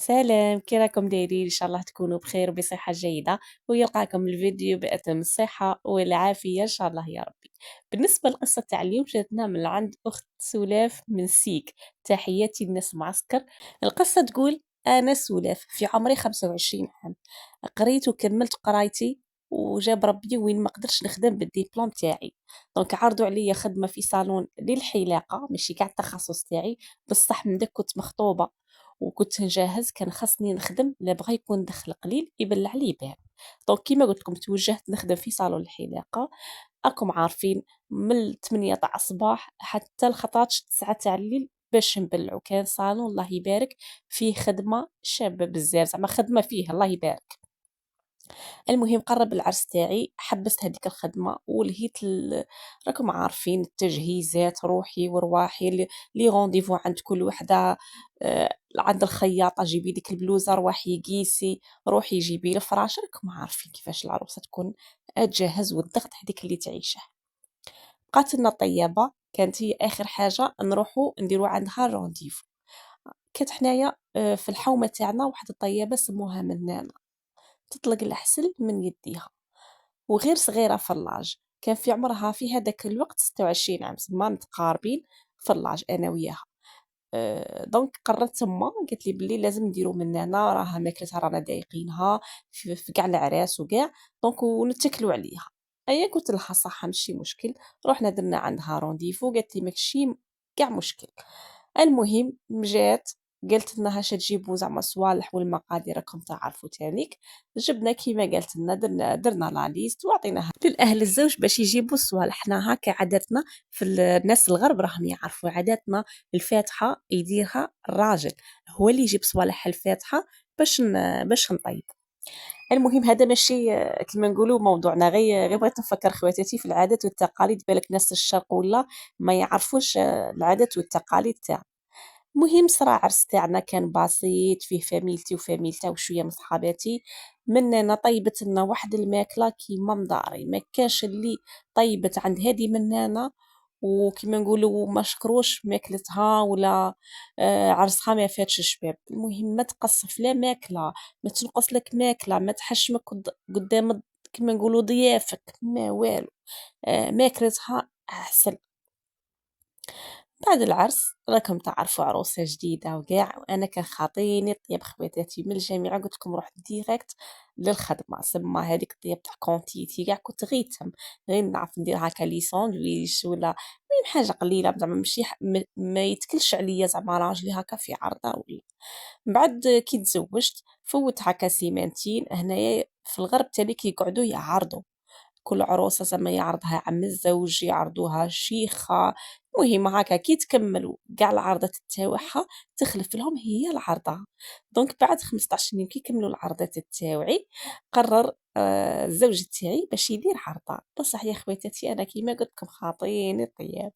سلام، كي راكم دايرين؟ ان شاء الله تكونوا بخير وبصحه جيده، ويلقاكم الفيديو بأتم الصحه والعافيه ان شاء الله يا ربي. بالنسبه للقصه تاع اليوم جاتنا من عند اخت سلاف من سيك. تحياتي للناس معسكر. القصه تقول: انا سلاف في عمري 25 عام، قريت وكملت قرايتي، وجاب ربي وين ما قدرتش نخدم بالدبلوم تاعي. دونك عرضوا عليا خدمه في صالون للحلاقه، ماشي كاع التخصص تاعي، بصح من داك كنت مخطوبه وكنت نجهز، كان خاصني نخدم لا بغى يكون دخل قليل يبلع لي بال. دونك كيما قلت لكم توجهت نخدم في صالون الحلاقه. راكم عارفين، من 8 تاع الصباح حتى الخطاتش 9 تاع الليل باش نبلعو. كان صالون الله يبارك، فيه خدمه شابه بزاف، زعما خدمه فيه الله يبارك. المهم قرب العرس تاعي، حبست هذيك الخدمه ولهيت راكم عارفين التجهيزات، روحي ورواحي لي رونديفو عند كل وحده. عند الخياطه جيبي ديك البلوزه، روحي قيسي، روحي جيبي الفراش. راكم عارفين كيفاش العروسه تكون تجهز، والضغط هذيك اللي تعيشه. بقات لنا طيابه، كانت هي اخر حاجه نروحو نديرو عندها رونديفو. كانت حنايا في الحومه تاعنا واحد الطيابه سموها منانه، تطلق العسل من يديها، وغير صغيرة في اللاج. كان في عمرها في هذاك الوقت 26 عام، تما متقاربين في اللاج أنا وياها. دونك قررت تما، قالت لي بلي لازم نديرو من هنا، راها ماكلتها رانا ضايقينها في كاع العراس وكاع، دونك ونتكلوا عليها. ايا قلت لها صح ماشي مشكل. رحنا درنا عندها رونديفو، قالت لي ماشي كاع مشكل. المهم مجات، قالت لنا هاش تجيبوا زعما الصوالح والمقادير راكم تعرفوا تانيك. جبنا كيما قالت لنا، درنا لا ليست وعطيناها للاهل الزوج باش يجيبوا الصوالح. حنا هكا عاداتنا في الناس الغرب، راهم يعرفوا عاداتنا. الفاتحه يديرها الراجل، هو اللي يجيب صوالح الفاتحه باش نطيب. المهم هذا ماشي كما نقولوا موضوعنا، غير بغيت نفكر خواتاتي في العادات والتقاليد، بالك ناس الشرق ولا ما يعرفوش العادات والتقاليد تاعنا. المهم صرا عرس تاعنا كان بسيط، فيه فاميلتي وفاميلتها وشويه من صحاباتي. مننا طيبت لنا واحد الماكله كيما مداري، ما كانش اللي طيبت عند هذه مننا وكيما نقولوا ما شكروش ماكلتها ولا عرسها ما فاتش الشباب. المهم ما تقصف لا ماكله، ما تنقص لك ماكله، ما تحشمك قدام كيما نقولوا ضيافك، ما والو. ماكلتها احسن. بعد العرس راكم تعرفوا عروسة جديدة وكاع، وانا كان خاطيني طياب خواتاتي من الجامعة، قلت لكم رحت ديريكت للخدمة. سما هذيك الطياب تاع كونتيتي كاع كنت غيتهم، غير نعرف ندير هكا لي ساندويش ولا المهم حاجة قليلة، زعما ماشي ما يتكلش عليا زعما راجلي هكا في عرضة ولا. من بعد كي تزوجت فوت هكا سيمانتين هنايا. في الغرب تالي كيقعدوا يعرضوا كل عروسة زعما يعرضها عم الزوج، يعرضوها شيخة. المهم هكا كي تكملوا كاع العرضات تاوعها تخلف لهم هي العرضة. دونك بعد 15 يوم كي كملوا العرضات تاوعي، قرر الزوج تاعي باش يدير عرضة. بصح يا خواتاتي انا كيما قلت لكم خاطيني الطياب.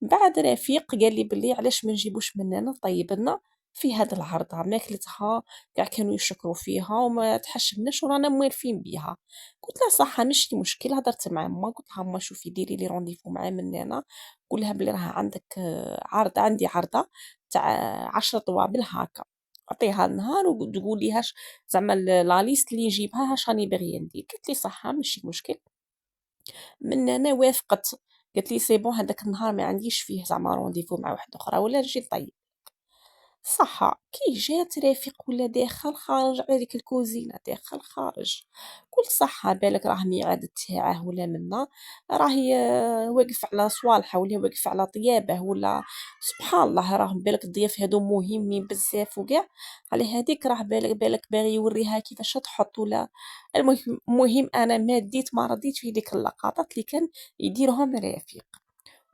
بعد رفيق قال لي بلي علاش ما نجيبوش مننا طيب لنا في هاد العرضة، ماكلتها كاع كانوا يشكروا فيها وما تحشمناش ورانا موالفين بيها. قلت لها صح ماشي مشكل. هضرت مع ما قلت لها ما شوفي ديري لي رونديفو مع مننا، قول لها بلي راه عندك عرض، عندي عرضة تاع 10 طوابل هكا. عطيها النهار وتقول لي هاش زعما لا ليست اللي نجيبها هاش راني باغيه ندير. قلت لي صح ماشي مشكل. من هنا وافقت، قالت لي سي بون هذاك النهار ما عنديش فيه زعما رونديفو مع واحده اخرى ولا نجي نطيب. صح كي جات رفيق ولا داخل خارج على ديك الكوزينة، داخل خارج. قلت صح بالك راه ميعاد تاعه ولا منا، راهي واقف على صوالحه ولا واقف على طيابه ولا. سبحان الله راه بالك الضياف هادو مهمين بزاف وكاع، على هذيك راه بالك باغي يوريها كيفاش تحط ولا. المهم انا ما ديت ما رديت في ديك اللقطات اللي كان يديرهم رفيق،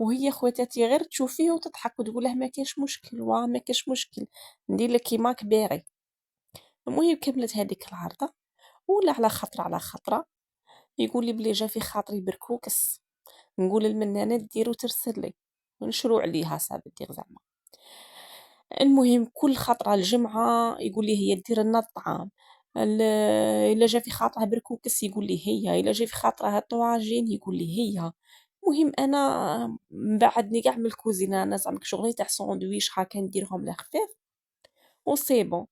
وهي خواتاتي غير تشوفيه وتضحك وتقول له ما كاينش مشكل، واه ما كاينش مشكل، ندير لك كيما كباري. المهم كملت هذيك العرضه، ولا على خطره على خطره يقول لي بلي جا في خاطري بركوكس، نقول المنانه دير وترسل لي ونشرو عليها صافي دير زعما. المهم كل خطره الجمعه يقول لي هي دير لنا الطعام. الا جا في خاطرها بركوكس يقول لي هي، الا جا في خاطرها طواجين يقول لي هي. المهم انا مبعدني كاع من الكوزينه، انا زعما شغلي تاع ساندويش هاكا نديرهم لخفاف وسي بون.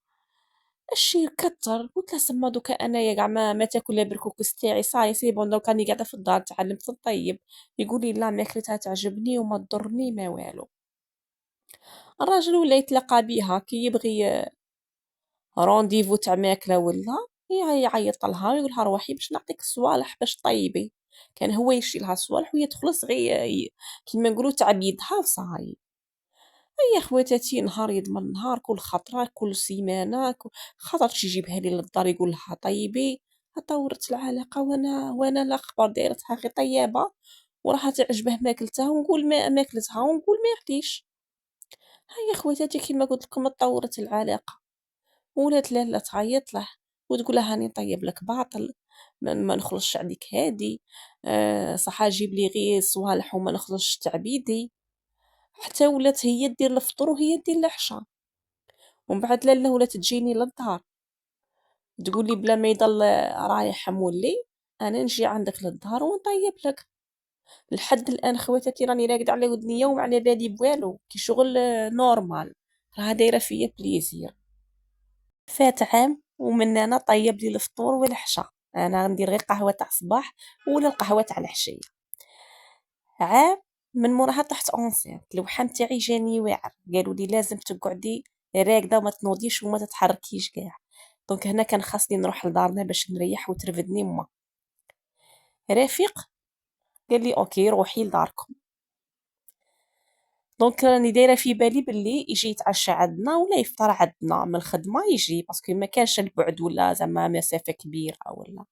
الشي كتر. قلت لها سما دوكا انايا كاع ما تاكل لا بالكوكس تاعي صاي سي بون دوكا راني قاعده في الدار تعلمت نطيب. يقول لي لا ماكلتها تعجبني وما تضرني ما والو. الراجل ولا يتلاقى بيها كي يبغي رونديفو تاع ماكله ولا يعيط لها ويقولها روحي باش نعطيك الصوالح باش طيبي. كان هو يشري لها الصوالح وهي تخلص غير كيما نقولوا تعب يدها وصاي. هي خواتاتي نهار يضمن نهار كل خطرة كل سيمانة خاطر يجيبها لي للدار يقول لها طيبي. طورت العلاقة وانا لا خبر دايرتها غير طيابة وراها تعجبه ماكلتها ونقول ما ماكلتها ونقول ما يعطيش. هيا خواتاتي كيما قلت لكم تطورت العلاقة. ولات لالا تعيط له وتقول له هاني نطيب لك باطل ما نخلصش عليك هادي. صح جيب لي غير صوالح وما نخلصش تاع بيدي. حتى ولات هي دير الفطور وهي دير العشاء. ومن بعد لالا ولات تجيني للدار تقول لي بلا ما يضل رايح مولي انا نجي عندك للدار ونطيب لك. لحد الان خواتاتي راني راقده على ودنيا وما على بالي بوالو كي شغل نورمال. راها دايره فيا بليزير. فات عام ومن انا طيب لي الفطور والعشاء. انا ندير غير قهوه تاع الصباح ولا القهوه تاع العشيه. عام من موراها طحت اونسينت الوحام تاعي جاني واعر قالوا لي لازم تقعدي راقده وما تنوضيش وما تتحركيش كاع. دونك هنا كان خاصني نروح لدارنا باش نريح وترفدني ما. رفيق قال لي اوكي روحي لداركم. دونك راني دايره في بالي باللي يجي يتعشى عندنا ولا يفطر عندنا من الخدمه يجي باسكو ما كانش البعد ولا زعما مسافه كبيره ولا.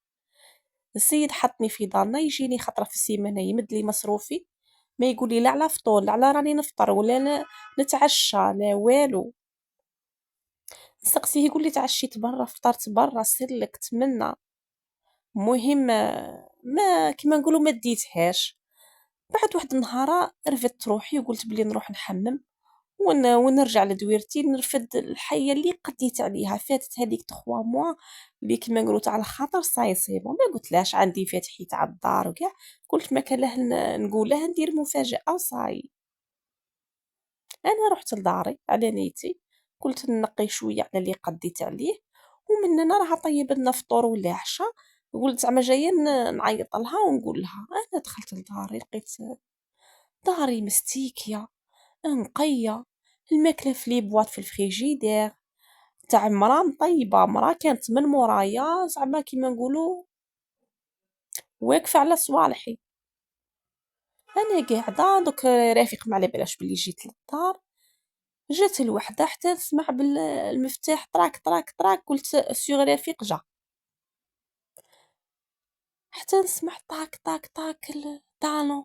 السيد حطني في دارنا يجيني خطره في السيمانه يمد لي مصروفي. ما يقول لي لا على فطور لا على راني نفطر ولا نتعشى لا والو. نسقسيه يقول لي تعشيت برا فطرت برا سلك تمنى. مهم ما كيما نقولوا ما ديتهاش. بعد واحد النهار رفدت روحي وقلت بلي نروح نحمم ونرجع لدويرتي نرفد الحيه اللي قديت عليها فاتت هذيك 3 موا اللي كما نقولوا تاع الخاطر صاي سي بون ما قلتلاش عندي فاتحي تاع الدار وكاع. قلت ما كان له نقول له ندير مفاجاه وصاي. انا رحت لداري على نيتي قلت نقي شويه على اللي قديت عليه ومن هنا راه طيب لنا فطور ولا عشاء. قلت زعما جايه نعيط لها ونقول لها. انا دخلت لداري لقيت داري مستيكيه نقيه الماكله في لي بواط في الفريجيدير تاع مرا مطيبه مرا كانت من مورايا زعما كيما نقولوا واقفه على صوالحي. انا قاعده دوك رافيق ما على بلاش بلي جيت للدار. جات الوحده حتى نسمع بالمفتاح طراك طراك طراك قلت سيغ رفيق جا. حتى نسمع طاك طاك طاك الطالون.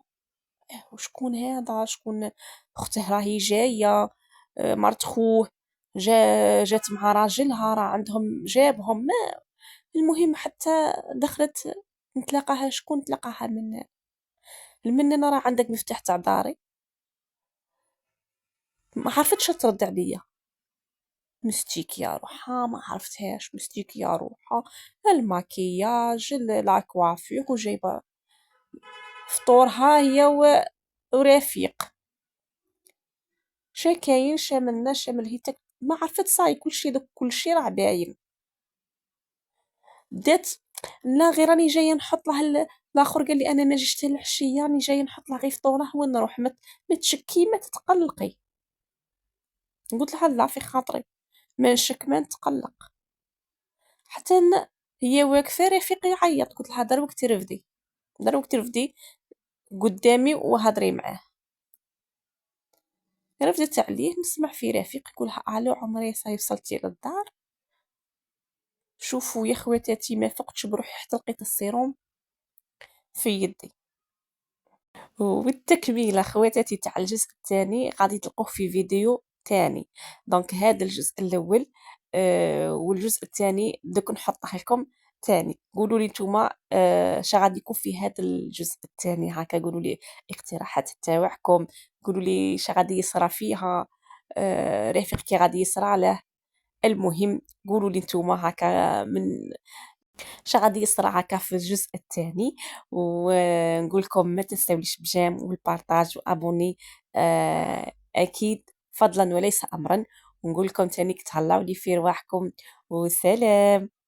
وشكون هذا شكون اخته راهي جايه. مرت خوه جات مع راجلها راه عندهم جابهم ما. المهم حتى دخلت نتلاقاها شكون نتلاقاها من انا راه عندك مفتاح تاع داري. ما عرفتش ترد عليا. مستيك يا روحها ما عرفتهاش مستيك يا روحها. الماكياج لا كوافير وجايبه فطورها هي ورفيق. شا كاين شا منا شا من هيتك ما عرفت صاي كلشي دوك كلشي راه باين. بدات لا غير راني جايه نحط له الاخر قال لي انا ما جيت العشيه راني جايه نحط له غير فطوره ونروح ما تشكي ما تتقلقي. قلت لها لا في خاطري ما نشك ما نتقلق. حتى هي واقفه رفيقي يعيط قلت لها دروك ترفدي دروك ترفدي قدامي وهضري معاه. رفدت عليه نسمع في رفيق يقولها الو عمري صاي وصلتي للدار. شوفوا يا خواتاتي ما فقتش بروحي حتى لقيت السيروم في يدي. والتكمله خواتاتي تاع الجزء الثاني غادي تلقوه في فيديو تاني. دونك هذا الجزء الاول والجزء الثاني دوك نحطه لكم تاني. قولوا لي نتوما شا غادي يكون في هذا الجزء الثاني هكا قولوا لي اقتراحات تاعكم. قولوا لي شا غادي يصرى فيها رفيق كي غادي يصرى له. المهم قولوا لي نتوما هكا من شا غادي يصرى هكا في الجزء الثاني. ونقول لكم ما تنساوليش بجيم والبارطاج وابوني اكيد فضلا وليس امرا. ونقول لكم تاني تهلاو لي في رواحكم، وسلام.